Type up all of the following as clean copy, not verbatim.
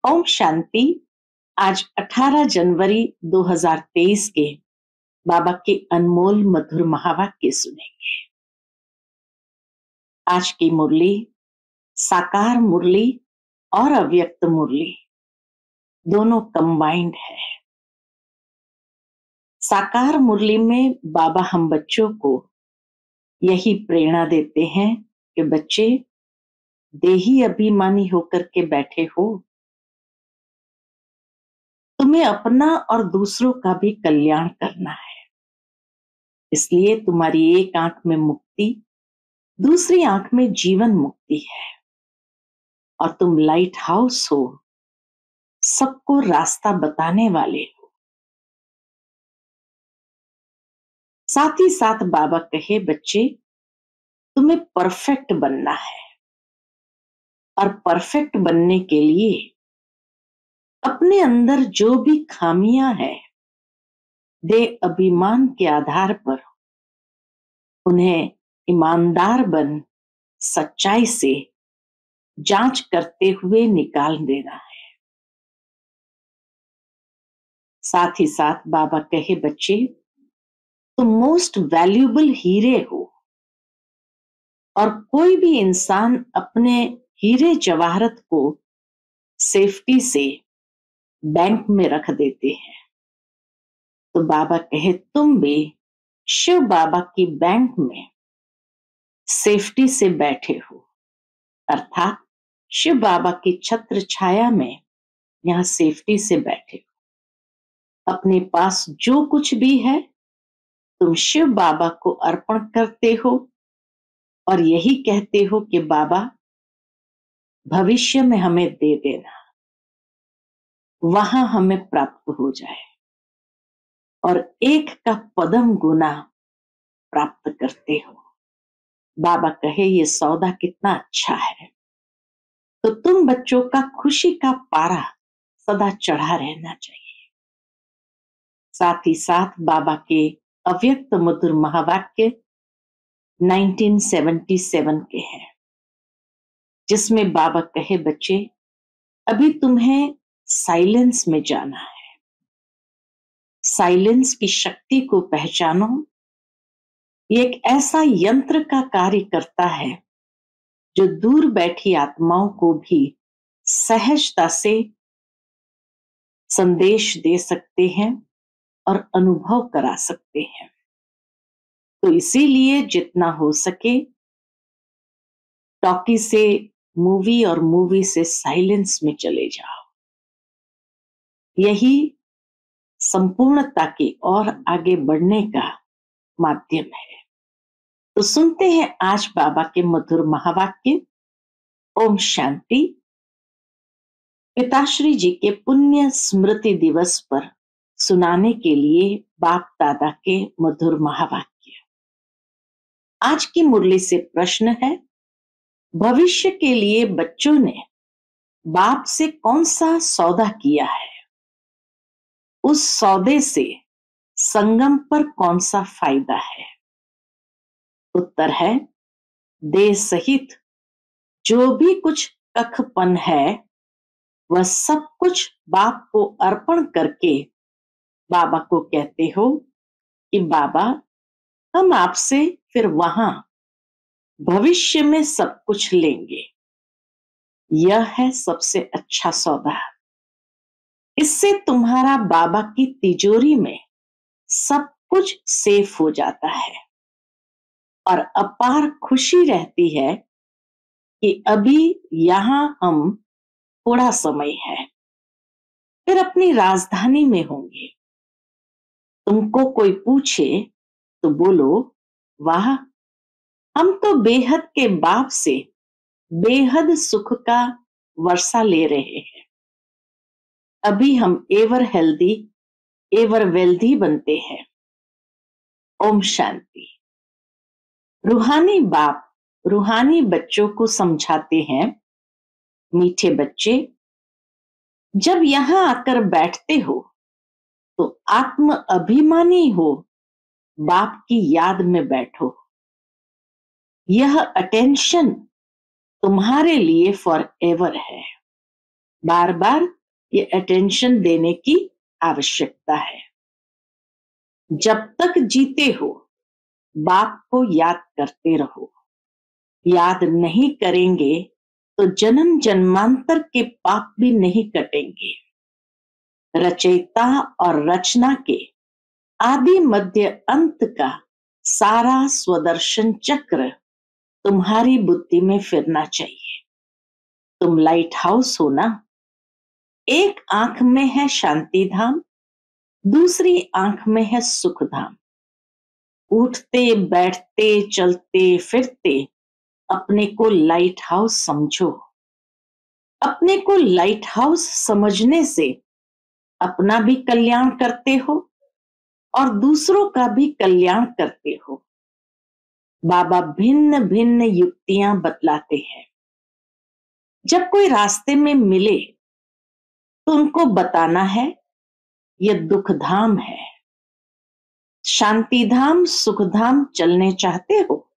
ओम शांति। आज 18 जनवरी 2023 के बाबा के अनमोल मधुर महावाक्य सुनेंगे। आज की मुरली साकार मुरली और अव्यक्त मुरली दोनों कंबाइंड है। साकार मुरली में बाबा हम बच्चों को यही प्रेरणा देते हैं कि बच्चे देही अभिमानी होकर के बैठे हो, तुम्हें अपना और दूसरों का भी कल्याण करना है। इसलिए तुम्हारी एक आंख में मुक्ति, दूसरी आंख में जीवन मुक्ति है और तुम लाइट हाउस हो, सबको रास्ता बताने वाले हो। साथ ही साथ बाबा कहे, बच्चे तुम्हें परफेक्ट बनना है और परफेक्ट बनने के लिए अपने अंदर जो भी खामियां हैं, दे अभिमान के आधार पर उन्हें ईमानदार बन सच्चाई से जांच करते हुए निकाल देना है। साथ ही साथ बाबा कहे, बच्चे तुम मोस्ट वैल्यूएबल हीरे हो और कोई भी इंसान अपने हीरे जवाहरत को सेफ्टी से बैंक में रख देते हैं, तो बाबा कहे तुम भी शिव बाबा की बैंक में सेफ्टी से बैठे हो, अर्थात शिव बाबा की छत्र छाया में यहां सेफ्टी से बैठे हो। अपने पास जो कुछ भी है तुम शिव बाबा को अर्पण करते हो और यही कहते हो कि बाबा भविष्य में हमें दे देना, वहां हमें प्राप्त हो जाए और एक का पदम गुना प्राप्त करते हो। बाबा कहे ये सौदा कितना अच्छा है। तो तुम बच्चों का खुशी का पारा सदा चढ़ा रहना चाहिए। साथ ही साथ बाबा के अव्यक्त मधुर महावाक्य 1977 के हैं, जिसमें बाबा कहे, बच्चे अभी तुम्हें साइलेंस में जाना है। साइलेंस की शक्ति को पहचानो। ये एक ऐसा यंत्र का कार्य करता है जो दूर बैठी आत्माओं को भी सहजता से संदेश दे सकते हैं और अनुभव करा सकते हैं। तो इसीलिए जितना हो सके टॉकी से मूवी और मूवी से साइलेंस में चले जाओ। यही संपूर्णता की और आगे बढ़ने का माध्यम है। तो सुनते हैं आज बाबा के मधुर महावाक्य। ओम शांति। पिताश्री जी के पुण्य स्मृति दिवस पर सुनाने के लिए बाप दादा के मधुर महावाक्य। आज की मुरली से प्रश्न है, भविष्य के लिए बच्चों ने बाप से कौन सा सौदा किया है? उस सौदे से संगम पर कौन सा फायदा है? उत्तर है, देह सहित जो भी कुछ कखपन है वह सब कुछ बाप को अर्पण करके बाबा को कहते हो कि बाबा हम आपसे फिर वहां भविष्य में सब कुछ लेंगे। यह है सबसे अच्छा सौदा। इससे तुम्हारा बाबा की तिजोरी में सब कुछ सेफ हो जाता है और अपार खुशी रहती है कि अभी यहां हम थोड़ा समय है, फिर अपनी राजधानी में होंगे। तुमको कोई पूछे तो बोलो, वाह हम तो बेहद के बाप से बेहद सुख का वर्षा ले रहे हैं। अभी हम एवर हेल्दी एवर वेल्दी बनते हैं। ओम शांति। रूहानी बाप रूहानी बच्चों को समझाते हैं, मीठे बच्चे जब यहां आकर बैठते हो तो आत्म अभिमानी हो, बाप की याद में बैठो। यह अटेंशन तुम्हारे लिए फॉर एवर है। बार बार ये अटेंशन देने की आवश्यकता है। जब तक जीते हो बाप को याद करते रहो। याद नहीं करेंगे तो जन्म जन्मांतर के पाप भी नहीं कटेंगे। रचयिता और रचना के आदि मध्य अंत का सारा स्वदर्शन चक्र तुम्हारी बुद्धि में फिरना चाहिए। तुम लाइट हाउस हो ना। एक आंख में है शांति धाम, दूसरी आंख में है सुख धाम। उठते बैठते चलते फिरते अपने को लाइट हाउस समझो। अपने को लाइट हाउस समझने से अपना भी कल्याण करते हो और दूसरों का भी कल्याण करते हो। बाबा भिन्न भिन्न युक्तियां बतलाते हैं। जब कोई रास्ते में मिले तो उनको बताना है यह दुख धाम है। शांति धाम सुख धाम चलने चाहते हो,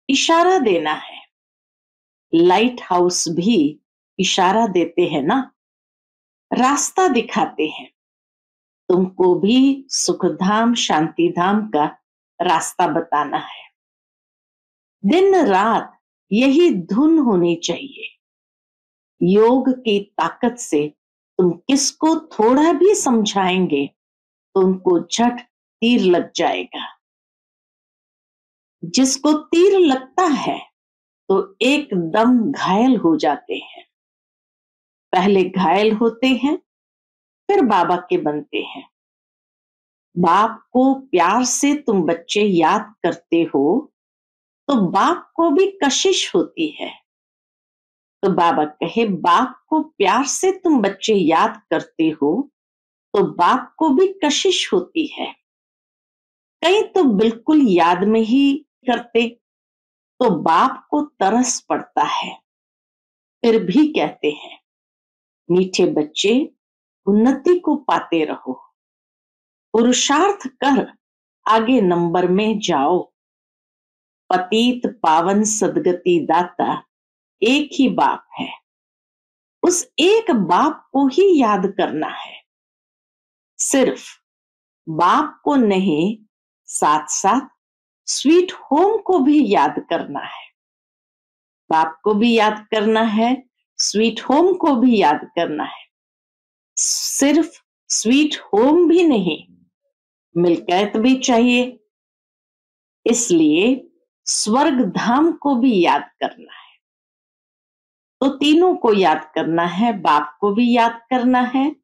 इशारा देना है। लाइट हाउस भी इशारा देते हैं ना, रास्ता दिखाते हैं। तुमको भी सुख धाम शांति धाम का रास्ता बताना है। दिन रात यही धुन होनी चाहिए। योग की ताकत से तुम किसको थोड़ा भी समझाएंगे तो उनको झट तीर लग जाएगा। जिसको तीर लगता है तो एकदम घायल हो जाते हैं। पहले घायल होते हैं फिर बाबा के बनते हैं। बाप को प्यार से तुम बच्चे याद करते हो तो बाप को भी कशिश होती है। तो बाबा कहे बाप को प्यार से तुम बच्चे याद करते हो तो बाप को भी कशिश होती है। कहीं तो बिल्कुल याद में ही करते तो बाप को तरस पड़ता है। फिर भी कहते हैं मीठे बच्चे उन्नति को पाते रहो, पुरुषार्थ कर आगे नंबर में जाओ। पतित पावन सदगति दाता एक ही बाप है। उस एक बाप को ही याद करना है। सिर्फ बाप को नहीं, साथ साथ स्वीट होम को भी याद करना है। बाप को भी याद करना है, स्वीट होम को भी याद करना है। सिर्फ स्वीट होम भी नहीं, मिल्कियत भी चाहिए। इसलिए स्वर्ग धाम को भी याद करना है। तो तीनों को याद करना है। बाप को भी याद करना है,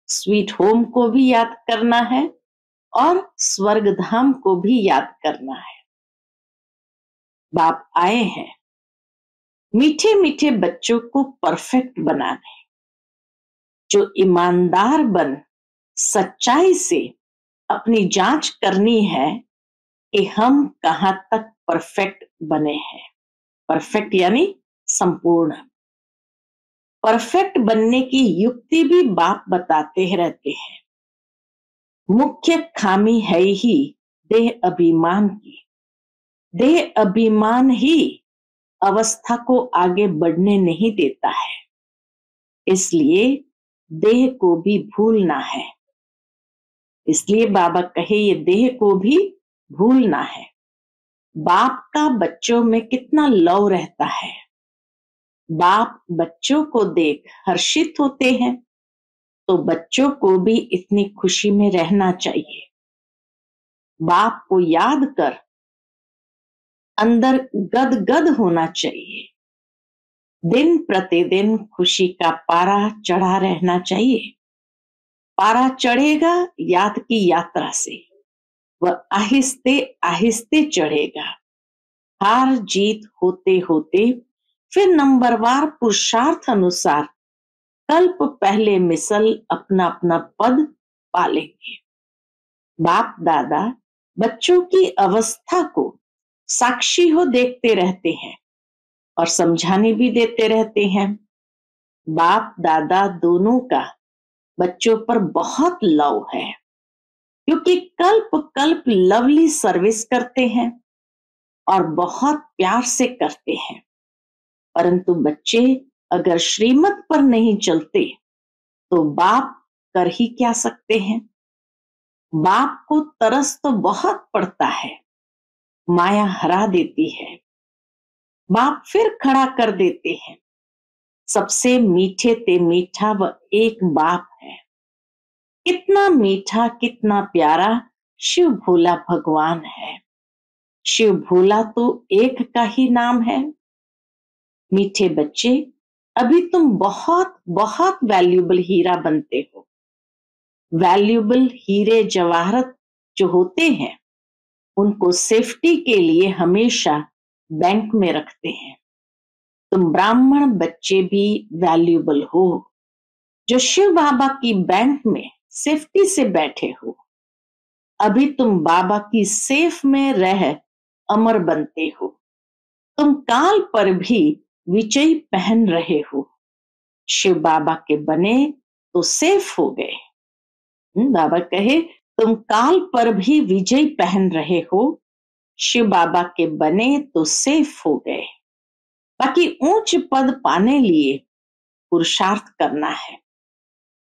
स्वीट होम को भी याद करना है और स्वर्ग धाम को भी याद करना है। बाप आए हैं मीठे मीठे बच्चों को परफेक्ट बनाने। जो ईमानदार बन सच्चाई से अपनी जांच करनी है कि हम कहां तक परफेक्ट बने हैं। परफेक्ट यानी संपूर्ण। परफेक्ट बनने की युक्ति भी बाप बताते रहते हैं। मुख्य खामी है ही देह अभिमान की। देह अभिमान ही अवस्था को आगे बढ़ने नहीं देता है। इसलिए देह को भी भूलना है। इसलिए बाबा कहे ये देह को भी भूलना है। बाप का बच्चों में कितना लव रहता है। बाप बच्चों को देख हर्षित होते हैं तो बच्चों को भी इतनी खुशी में रहना चाहिए। बाप को याद कर अंदर गदगद होना चाहिए। दिन प्रतिदिन खुशी का पारा चढ़ा रहना चाहिए। पारा चढ़ेगा याद की यात्रा से, वह आहिस्ते आहिस्ते चढ़ेगा। हार जीत होते होते फिर नंबरवार पुरुषार्थ अनुसार कल्प पहले मिसल अपना अपना पद पालेंगे। बाप दादा बच्चों की अवस्था को साक्षी हो देखते रहते हैं और समझाने भी देते रहते हैं। बाप दादा दोनों का बच्चों पर बहुत लव है क्योंकि कल्प कल्प लवली सर्विस करते हैं और बहुत प्यार से करते हैं। परंतु बच्चे अगर श्रीमत पर नहीं चलते तो बाप कर ही क्या सकते हैं। बाप को तरस तो बहुत पड़ता है, माया हरा देती है, बाप फिर खड़ा कर देते हैं। सबसे मीठे ते मीठा वह एक बाप है। कितना मीठा, कितना प्यारा शिव भोला भगवान है। शिव भोला तो एक का ही नाम है। मीठे बच्चे, अभी तुम बहुत बहुत वैल्यूएबल हीरा बनते हो। वैल्यूएबल हीरे जवाहरत जो होते हैं उनको सेफ्टी के लिए हमेशा बैंक में रखते हैं। तुम ब्राह्मण बच्चे भी वैल्यूएबल हो, जो शिव बाबा की बैंक में सेफ्टी से बैठे हो। अभी तुम बाबा की सेफ में रह अमर बनते हो। तुम काल पर भी विजय पहन रहे हो। शिव बाबा के बने तो सेफ हो गए। बाबा कहे तुम काल पर भी विजय पहन रहे हो, शिव बाबा के बने तो सेफ हो गए। बाकी ऊंच पद पाने लिए पुरुषार्थ करना है।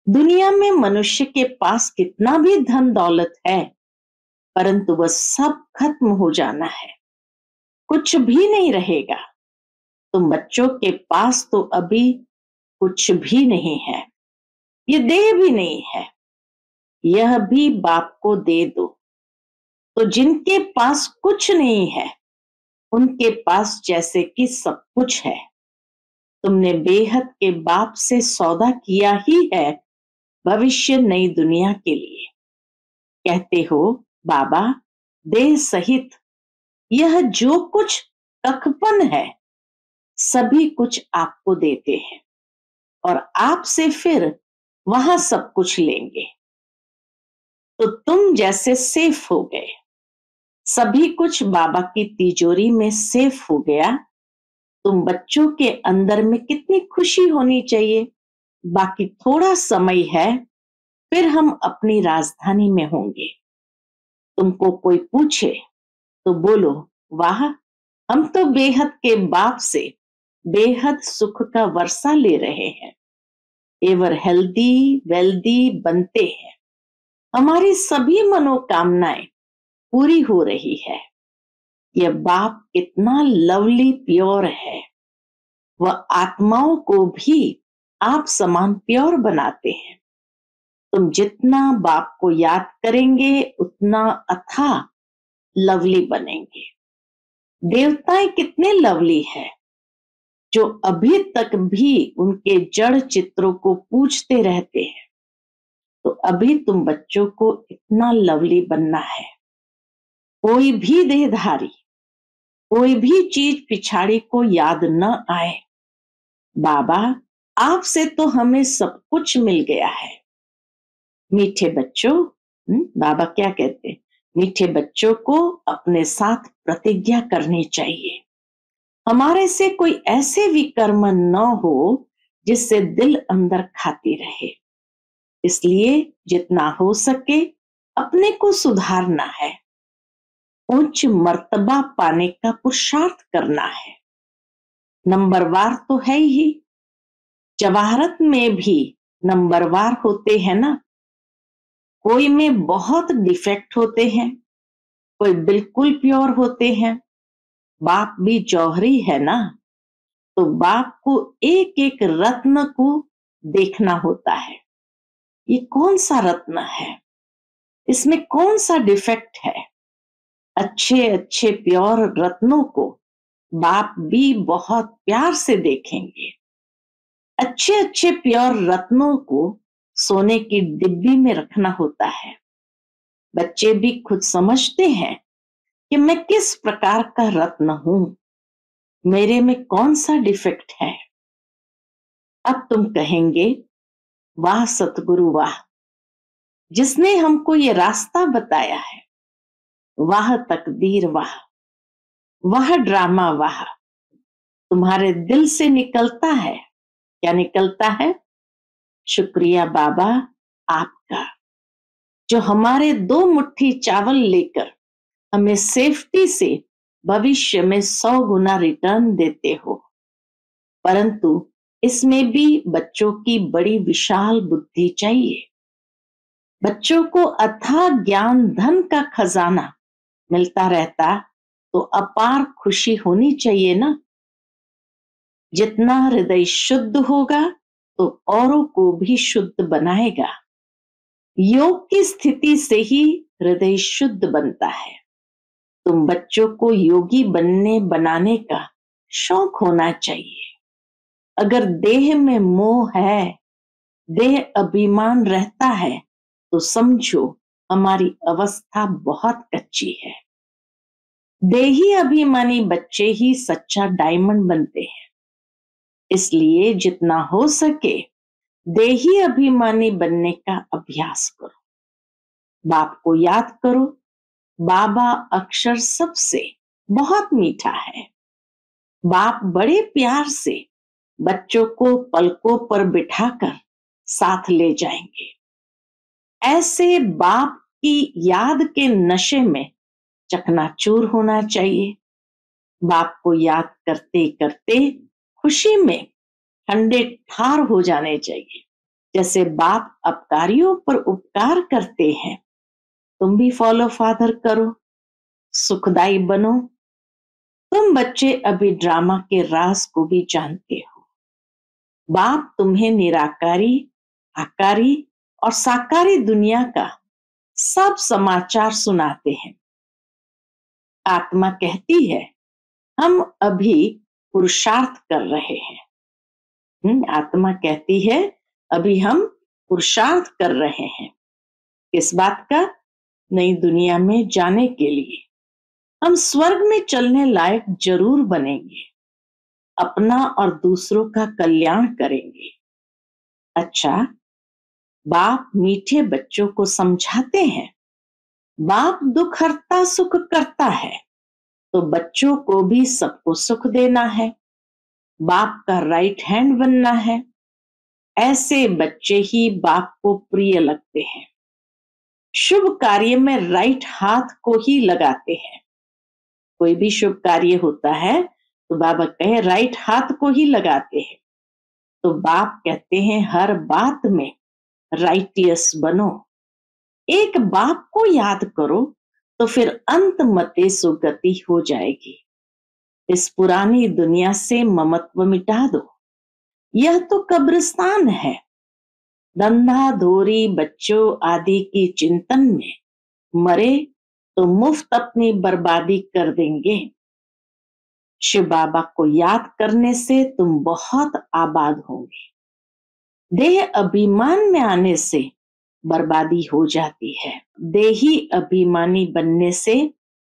दुनिया में मनुष्य के पास कितना भी धन दौलत है, परंतु वह सब खत्म हो जाना है, कुछ भी नहीं रहेगा। तुम बच्चों के पास तो अभी कुछ भी नहीं है, ये देह भी नहीं है, यह भी बाप को दे दो। तो जिनके पास कुछ नहीं है उनके पास जैसे कि सब कुछ है। तुमने बेहद के बाप से सौदा किया ही है भविष्य नई दुनिया के लिए। कहते हो बाबा देह सहित यह जो कुछ कखपन है सभी कुछ आपको देते हैं और आपसे फिर वहां सब कुछ लेंगे। तो तुम जैसे सेफ हो गए, सभी कुछ बाबा की तिजोरी में सेफ हो गया। तुम बच्चों के अंदर में कितनी खुशी होनी चाहिए। बाकी थोड़ा समय है, फिर हम अपनी राजधानी में होंगे। तुमको कोई पूछे तो बोलो वाह, हम तो बेहद के बाप से बेहद सुख का वर्षा ले रहे हैं। एवर हेल्दी वेल्दी बनते हैं, हमारी सभी मनोकामनाएं पूरी हो रही है। यह बाप कितना लवली प्योर है, वह आत्माओं को भी आप समान प्योर बनाते हैं। तुम जितना बाप को याद करेंगे उतना अथाह लवली बनेंगे। देवताएं कितने लवली है, जो अभी तक भी उनके जड़ चित्रों को पूजते रहते हैं। तो अभी तुम बच्चों को इतना लवली बनना है। कोई भी देहधारी, कोई भी चीज पिछाड़ी को याद न आए। बाबा आपसे तो हमें सब कुछ मिल गया है। मीठे बच्चों, बाबा क्या कहते हैं, मीठे बच्चों को अपने साथ प्रतिज्ञा करनी चाहिए। हमारे से कोई ऐसे विकर्म न हो जिससे दिल अंदर खाती रहे। इसलिए जितना हो सके अपने को सुधारना है, उच्च मर्तबा पाने का पुरुषार्थ करना है। नंबरवार तो है ही, जवाहरत में भी नंबरवार होते हैं ना। कोई में बहुत डिफेक्ट होते हैं, कोई बिल्कुल प्योर होते हैं। बाप भी जौहरी है ना, तो बाप को एक एक रत्न को देखना होता है। ये कौन सा रत्न है, इसमें कौन सा डिफेक्ट है। अच्छे अच्छे प्योर रत्नों को बाप भी बहुत प्यार से देखेंगे। अच्छे अच्छे प्योर रत्नों को सोने की डिब्बी में रखना होता है। बच्चे भी खुद समझते हैं कि मैं किस प्रकार का रत्न हूं, मेरे में कौन सा डिफेक्ट है। अब तुम कहेंगे वाह सतगुरु वाह, जिसने हमको ये रास्ता बताया है। वाह तकदीर वाह, वाह ड्रामा वाह। तुम्हारे दिल से निकलता है, क्या निकलता है? शुक्रिया बाबा आपका, जो हमारे 2 मुट्ठी चावल लेकर हमें सेफ्टी से भविष्य में 100 गुना रिटर्न देते हो। परंतु इसमें भी बच्चों की बड़ी विशाल बुद्धि चाहिए। बच्चों को अथाह ज्ञान धन का खजाना मिलता रहता तो अपार खुशी होनी चाहिए ना। जितना हृदय शुद्ध होगा तो औरों को भी शुद्ध बनाएगा। योग की स्थिति से ही हृदय शुद्ध बनता है। तुम बच्चों को योगी बनाने का शौक होना चाहिए। अगर देह में मोह है, देह अभिमान रहता है, तो समझो हमारी अवस्था बहुत कच्ची है। देही अभिमानी बच्चे ही सच्चा डायमंड बनते हैं। इसलिए जितना हो सके देही अभिमानी बनने का अभ्यास करो। बाप को याद करो। बाबा अक्षर सबसे बहुत मीठा है। बाप बड़े प्यार से बच्चों को पलकों पर बिठाकर साथ ले जाएंगे। ऐसे बाप की याद के नशे में चकनाचूर होना चाहिए। बाप को याद करते करते खुशी में ठंडे ठार हो जाने चाहिए। जैसे बाप अपकारियों पर उपकार करते हैं, तुम भी फॉलो फादर करो, सुखदाई बनो। तुम बच्चे अभी ड्रामा के राज को भी जानते हो। बाप तुम्हें निराकारी, आकारी और साकारी दुनिया का सब समाचार सुनाते हैं। आत्मा कहती है हम अभी पुरुषार्थ कर रहे हैं। आत्मा कहती है अभी हम पुरुषार्थ कर रहे हैं। किस बात का? नई दुनिया में जाने के लिए। हम स्वर्ग में चलने लायक जरूर बनेंगे। अपना और दूसरों का कल्याण करेंगे। अच्छा, बाप मीठे बच्चों को समझाते हैं बाप दुख हरता सुख करता है, तो बच्चों को भी सबको सुख देना है। बाप का राइट हैंड बनना है। ऐसे बच्चे ही बाप को प्रिय लगते हैं। शुभ कार्य में राइट हाथ को ही लगाते हैं। कोई भी शुभ कार्य होता है तो बाबा कहे राइट हाथ को ही लगाते हैं। तो बाप कहते हैं हर बात में राइटियस बनो। एक बाप को याद करो तो फिर अंत मते सुगति हो जाएगी। इस पुरानी दुनिया से ममत्व मिटा दो। यह तो कब्रिस्तान है। धंधा धोरी बच्चों आदि की चिंतन में मरे तो मुफ्त अपनी बर्बादी कर देंगे। शिव बाबा को याद करने से तुम बहुत आबाद होंगे। देह अभिमान में आने से बर्बादी हो जाती है। देही अभिमानी बनने से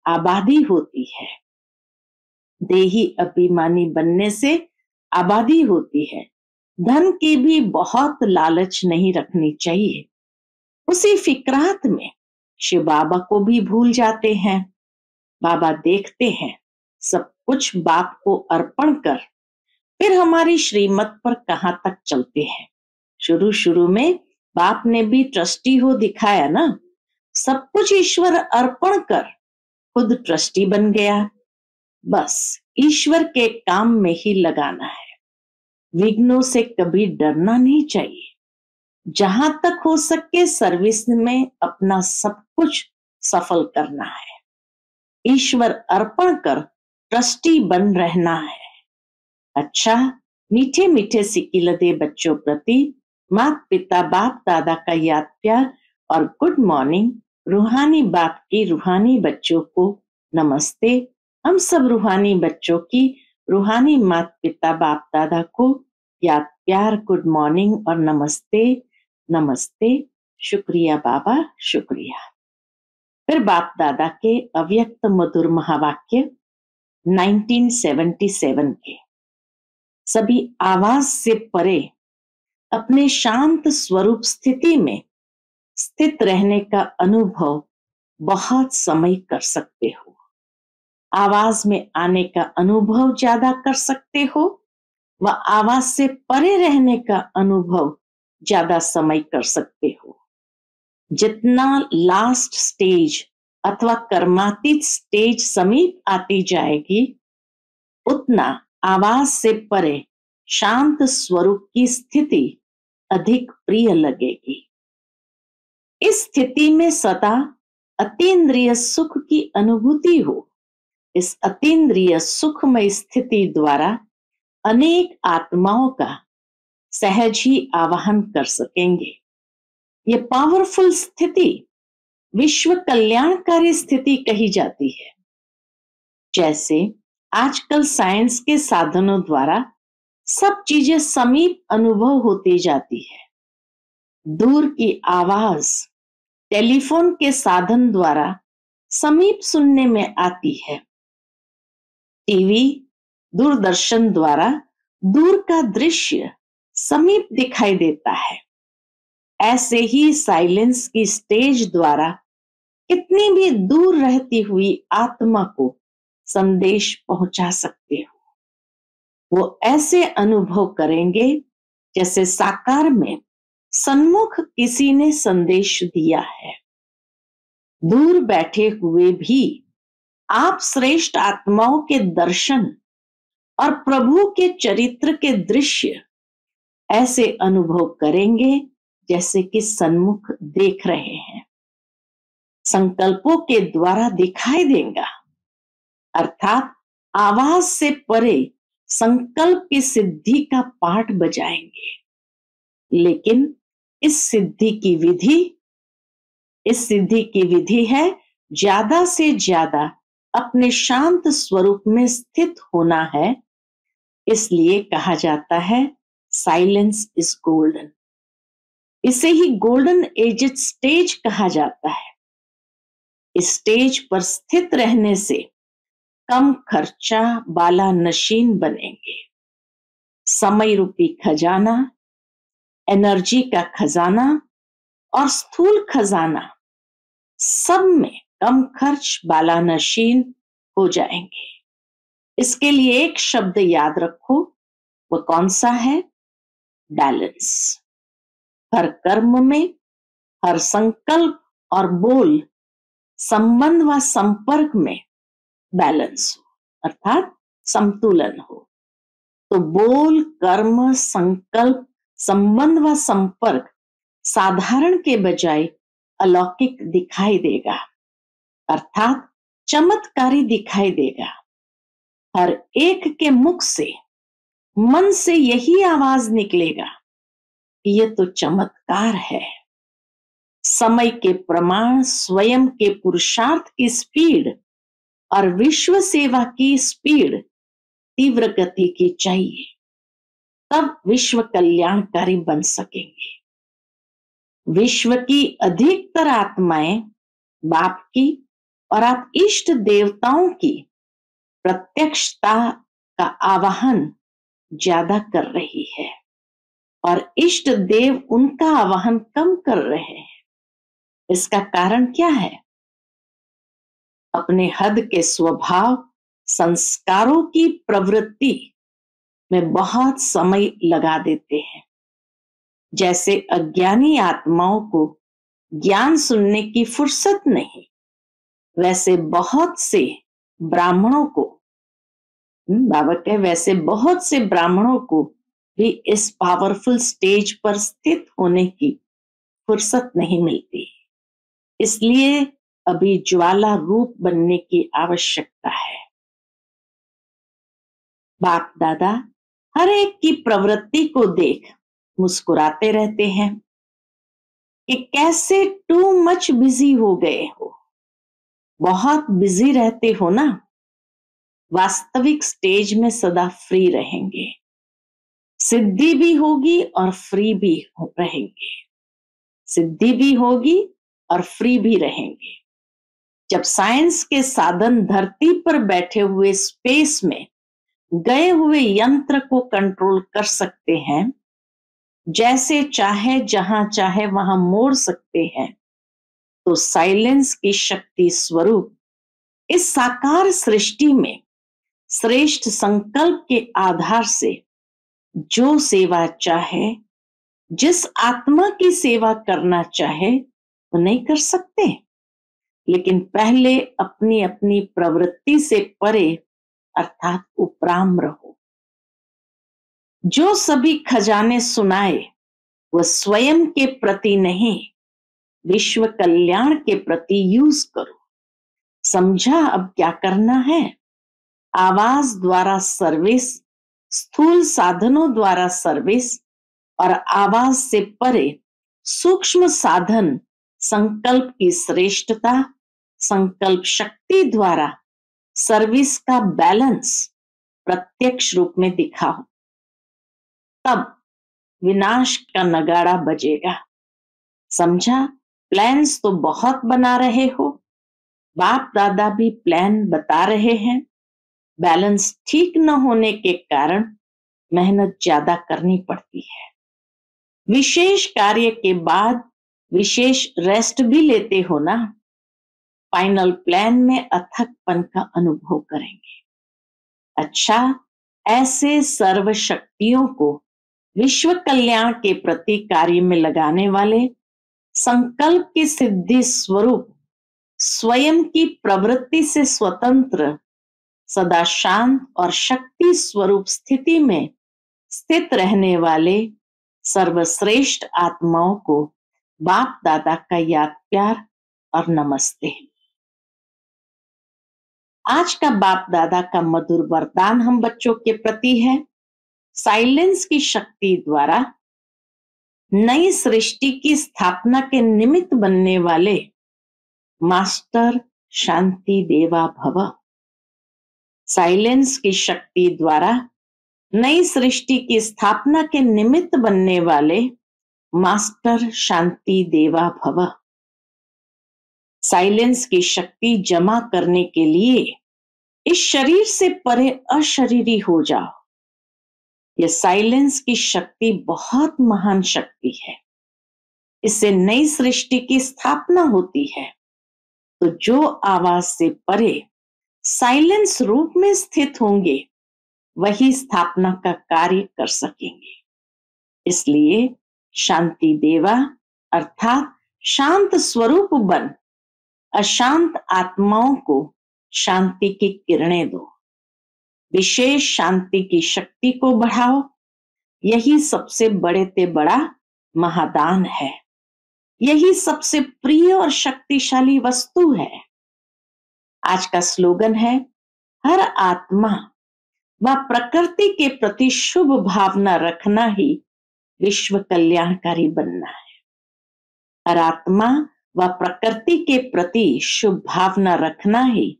आबादी होती है। देही अभिमानी बनने से आबादी होती है। धन की भी बहुत लालच नहीं रखनी चाहिए। उसी फिक्रात में शिव बाबा को भी भूल जाते हैं। बाबा देखते हैं सब कुछ बाप को अर्पण कर फिर हमारी श्रीमत पर कहां तक चलते हैं। शुरू शुरू में बाप ने भी ट्रस्टी हो दिखाया ना। सब कुछ ईश्वर अर्पण कर खुद ट्रस्टी बन गया। बस ईश्वर के काम में ही लगाना है। विघ्नों से कभी डरना नहीं चाहिए। जहां तक हो सके सर्विस में अपना सब कुछ सफल करना है। ईश्वर अर्पण कर ट्रस्टी बन रहना है। अच्छा, मीठे मीठे सिकिलदे बच्चों प्रति माता पिता बाप दादा का याद प्यार और गुड मॉर्निंग। रूहानी बाप की रूहानी बच्चों को नमस्ते। हम सब रूहानी बच्चों की रूहानी माता पिता बाप दादा को याद प्यार गुड मॉर्निंग और नमस्ते नमस्ते। शुक्रिया बाबा, शुक्रिया। फिर बाप दादा के अव्यक्त मधुर महावाक्य 1977 के। सभी आवाज से परे अपने शांत स्वरूप स्थिति में स्थित रहने का अनुभव बहुत समय कर सकते हो। आवाज में आने का अनुभव ज्यादा कर सकते हो व आवाज से परे रहने का अनुभव ज्यादा समय कर सकते हो। जितना लास्ट स्टेज अथवा कर्मातीत स्टेज समीप आती जाएगी उतना आवाज से परे शांत स्वरूप की स्थिति अधिक प्रिय लगेगी। इस स्थिति में सदा अतीन्द्रिय सुख की अनुभूति हो। इस अतीन्द्रिय सुखमय स्थिति द्वारा अनेक आत्माओं का सहज ही आवाहन कर सकेंगे। ये पावरफुल स्थिति विश्व कल्याणकारी स्थिति कही जाती है। जैसे आजकल साइंस के साधनों द्वारा सब चीजें समीप अनुभव होती जाती है। दूर की आवाज टेलीफोन के साधन द्वारा समीप सुनने में आती है। टीवी, दूरदर्शन द्वारा दूर का दृश्य समीप दिखाई देता है। ऐसे ही साइलेंस की स्टेज द्वारा कितनी भी दूर रहती हुई आत्मा को संदेश पहुंचा सकते हो। वो ऐसे अनुभव करेंगे जैसे साकार में सन्मुख किसी ने संदेश दिया है। दूर बैठे हुए भी आप श्रेष्ठ आत्माओं के दर्शन और प्रभु के चरित्र के दृश्य ऐसे अनुभव करेंगे जैसे कि सन्मुख देख रहे हैं। संकल्पों के द्वारा दिखाई देगा, अर्थात आवाज से परे संकल्प की सिद्धि का पाठ बजाएंगे। लेकिन इस सिद्धि की विधि है ज्यादा से ज्यादा अपने शांत स्वरूप में स्थित होना है। इसलिए कहा जाता है साइलेंस इज गोल्डन। इसे ही गोल्डन एजेड स्टेज कहा जाता है। इस स्टेज पर स्थित रहने से कम खर्चा बाला नशीन बनेंगे। समय रूपी खजाना, एनर्जी का खजाना और स्थूल खजाना सब में कम खर्च बाला नशीन हो जाएंगे। इसके लिए एक शब्द याद रखो, वो कौन सा है? बैलेंस। हर कर्म में, हर संकल्प और बोल, संबंध व संपर्क में बैलेंस हो, अर्थात संतुलन हो। तो बोल, कर्म, संकल्प, संबंध व संपर्क साधारण के बजाय अलौकिक दिखाई देगा, अर्थात चमत्कारी दिखाई देगा। हर एक के मुख से, मन से यही आवाज निकलेगा कि ये तो चमत्कार है। समय के प्रमाण, स्वयं के पुरुषार्थ की स्पीड और विश्व सेवा की स्पीड तीव्र गति की चाहिए, तब विश्व कल्याणकारी बन सकेंगे। विश्व की अधिकतर आत्माएं बाप की और आप इष्ट देवताओं की प्रत्यक्षता का आवाहन ज्यादा कर रही है और इष्ट देव उनका आवाहन कम कर रहे हैं। इसका कारण क्या है? अपने हद के स्वभाव, संस्कारों की प्रवृत्ति में बहुत समय लगा देते हैं। जैसे अज्ञानी आत्माओं को ज्ञान सुनने की फुर्सत नहीं, वैसे बहुत से ब्राह्मणों को, बाबा कहे वैसे बहुत से ब्राह्मणों को भी इस पावरफुल स्टेज पर स्थित होने की फुर्सत नहीं मिलती। इसलिए अभी ज्वाला रूप बनने की आवश्यकता है। बाप दादा हर एक की प्रवृत्ति को देख मुस्कुराते रहते हैं कि कैसे टू मच बिजी हो गए हो। बहुत बिजी रहते हो ना। वास्तविक स्टेज में सदा फ्री रहेंगे, सिद्धि भी होगी और फ्री भी रहेंगे। सिद्धि भी होगी और फ्री भी रहेंगे। जब साइंस के साधन धरती पर बैठे हुए स्पेस में गए हुए यंत्र को कंट्रोल कर सकते हैं, जैसे चाहे जहां चाहे वहां मोड़ सकते हैं, तो साइलेंस की शक्ति स्वरूप इस साकार सृष्टि में श्रेष्ठ संकल्प के आधार से जो सेवा चाहे, जिस आत्मा की सेवा करना चाहे, वो नहीं कर सकते। लेकिन पहले अपनी अपनी प्रवृत्ति से परे, अर्थात उपराम रहो। जो सभी खजाने सुनाए वह स्वयं के प्रति नहीं, विश्व कल्याण के प्रति यूज करो। समझा अब क्या करना है? आवाज द्वारा सर्विस, स्थूल साधनों द्वारा सर्विस और आवाज से परे सूक्ष्म साधन संकल्प की श्रेष्ठता, संकल्प शक्ति द्वारा सर्विस का बैलेंस प्रत्यक्ष रूप में दिखाओ। तब विनाश का नगाड़ा बजेगा। समझा? प्लान्स तो बहुत बना रहे हो, बाप दादा भी प्लान बता रहे हैं, बैलेंस ठीक न होने के कारण मेहनत ज्यादा करनी पड़ती है। विशेष कार्य के बाद विशेष रेस्ट भी लेते हो ना, फाइनल प्लान में अथकपन का अनुभव करेंगे। अच्छा, ऐसे सर्व शक्तियों को विश्व कल्याण के प्रति कार्य में लगाने वाले, संकल्प की सिद्धि स्वरूप, स्वयं की प्रवृत्ति से स्वतंत्र, सदा शांत और शक्ति स्वरूप स्थिति में स्थित रहने वाले सर्वश्रेष्ठ आत्माओं को बाप दादा का याद प्यार और नमस्ते। आज का बाप दादा का मधुर वरदान हम बच्चों के प्रति है। साइलेंस की शक्ति द्वारा नई सृष्टि की स्थापना के निमित्त बनने वाले मास्टर शांति देवा भव। साइलेंस की शक्ति द्वारा नई सृष्टि की स्थापना के निमित्त बनने वाले मास्टर शांति देवा भव। साइलेंस की शक्ति जमा करने के लिए इस शरीर से परे अशरीरी हो जाओ। यह साइलेंस की शक्ति बहुत महान शक्ति है। इससे नई सृष्टि की स्थापना होती है। तो जो आवाज से परे साइलेंस रूप में स्थित होंगे वही स्थापना का कार्य कर सकेंगे। इसलिए शांति देवा अर्थात शांत स्वरूप बन अशांत आत्माओं को शांति की किरणें दो। विशेष शांति की शक्ति को बढ़ाओ। यही सबसे बड़े ते बड़ा महादान है। यही सबसे प्रिय और शक्तिशाली वस्तु है। आज का स्लोगन है, हर आत्मा व प्रकृति के प्रति शुभ भावना रखना ही विश्व कल्याणकारी बनना है। हर आत्मा व प्रकृति के प्रति शुभ भावना रखना ही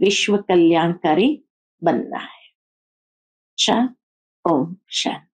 विश्व कल्याणकारी बनना है। अच्छा, ओम शांति।